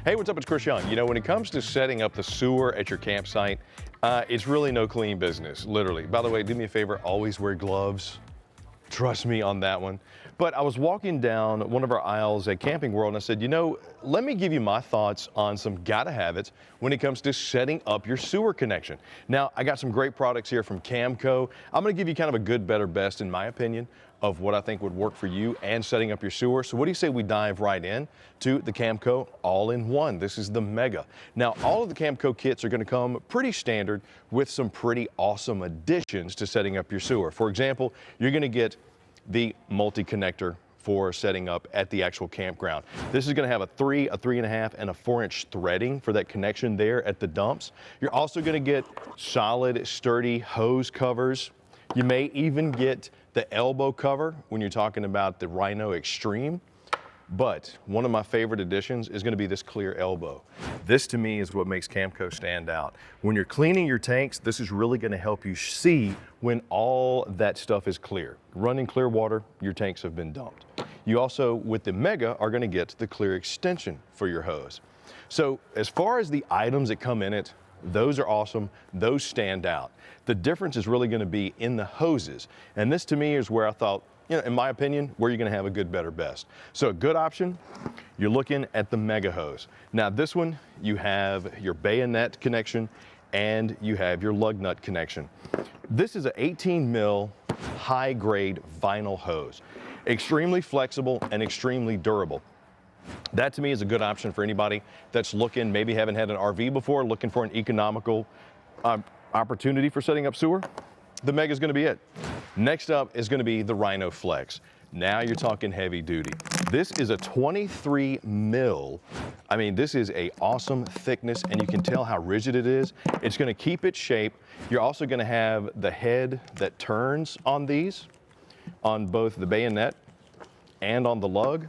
Hey, what's up? It's Chris Young. You know, when it comes to setting up the sewer at your campsite, it's really no clean business, literally. By the way, do me a favor, always wear gloves. Trust me on that one. But I was walking down one of our aisles at Camping World and I said, you know, let me give you my thoughts on some gotta have it's when it comes to setting up your sewer connection. Now, I got some great products here from Camco. I'm gonna give you kind of a good, better, best, in my opinion, of what I think would work for you and setting up your sewer. So what do you say we dive right in to the Camco all-in-one? This is the Mega. Now, all of the Camco kits are gonna come pretty standard with some pretty awesome additions to setting up your sewer. For example, you're gonna get the multi-connector for setting up at the actual campground. This is gonna have a 3, a 3.5, and a 4-inch threading for that connection there at the dumps. You're also gonna get solid, sturdy hose covers. You may even get the elbow cover when you're talking about the RhinoEXTREME. But one of my favorite additions is gonna be this clear elbow. This to me is what makes Camco stand out. When you're cleaning your tanks, this is really gonna help you see when all that stuff is clear. Running clear water, your tanks have been dumped. You also, with the Mega, are gonna get the clear extension for your hose. So as far as the items that come in it, those are awesome, those stand out. The difference is really gonna be in the hoses. And this to me is where I thought, you know, in my opinion, where you're gonna have a good, better, best. So a good option, you're looking at the Mega hose. Now this one, you have your bayonet connection and you have your lug nut connection. This is an 18 mil high grade vinyl hose. Extremely flexible and extremely durable. That to me is a good option for anybody that's looking, maybe haven't had an RV before, looking for an economical opportunity for setting up sewer. The Mega is gonna be it. Next up is gonna be the RhinoFLEX. Now you're talking heavy duty. This is a 23 mil. I mean, this is a awesome thickness and you can tell how rigid it is. It's gonna keep its shape. You're also gonna have the head that turns on these, on both the bayonet and on the lug.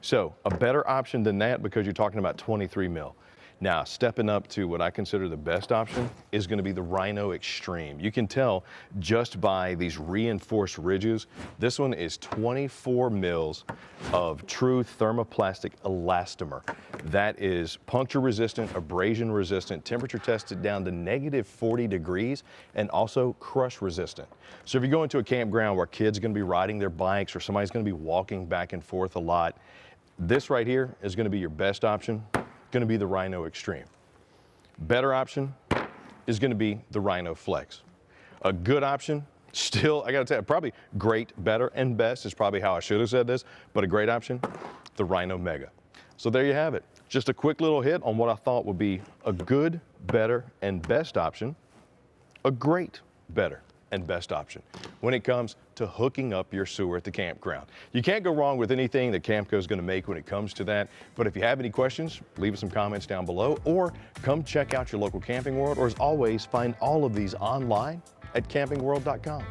So a better option than that because you're talking about 23 mil. Now, stepping up to what I consider the best option is gonna be the RhinoEXTREME. You can tell just by these reinforced ridges, this one is 24 mils of true thermoplastic elastomer. That is puncture resistant, abrasion resistant, temperature tested down to -40 degrees, and also crush resistant. So if you go into a campground where kids are gonna be riding their bikes or somebody's gonna be walking back and forth a lot, this right here is gonna be your best option. Going to be the RhinoEXTREME. Better option is going to be the RhinoFLEX. A good option, still, I got to tell you, probably great, better, and best is probably how I should have said this, but a great option, the Rhino Mega. So there you have it. Just a quick little hit on what I thought would be a good, better, and best option, a great, better, and best option when it comes to hooking up your sewer at the campground. You can't go wrong with anything that Camco is going to make when it comes to that. But if you have any questions, leave us some comments down below or come check out your local Camping World, or as always, find all of these online at campingworld.com.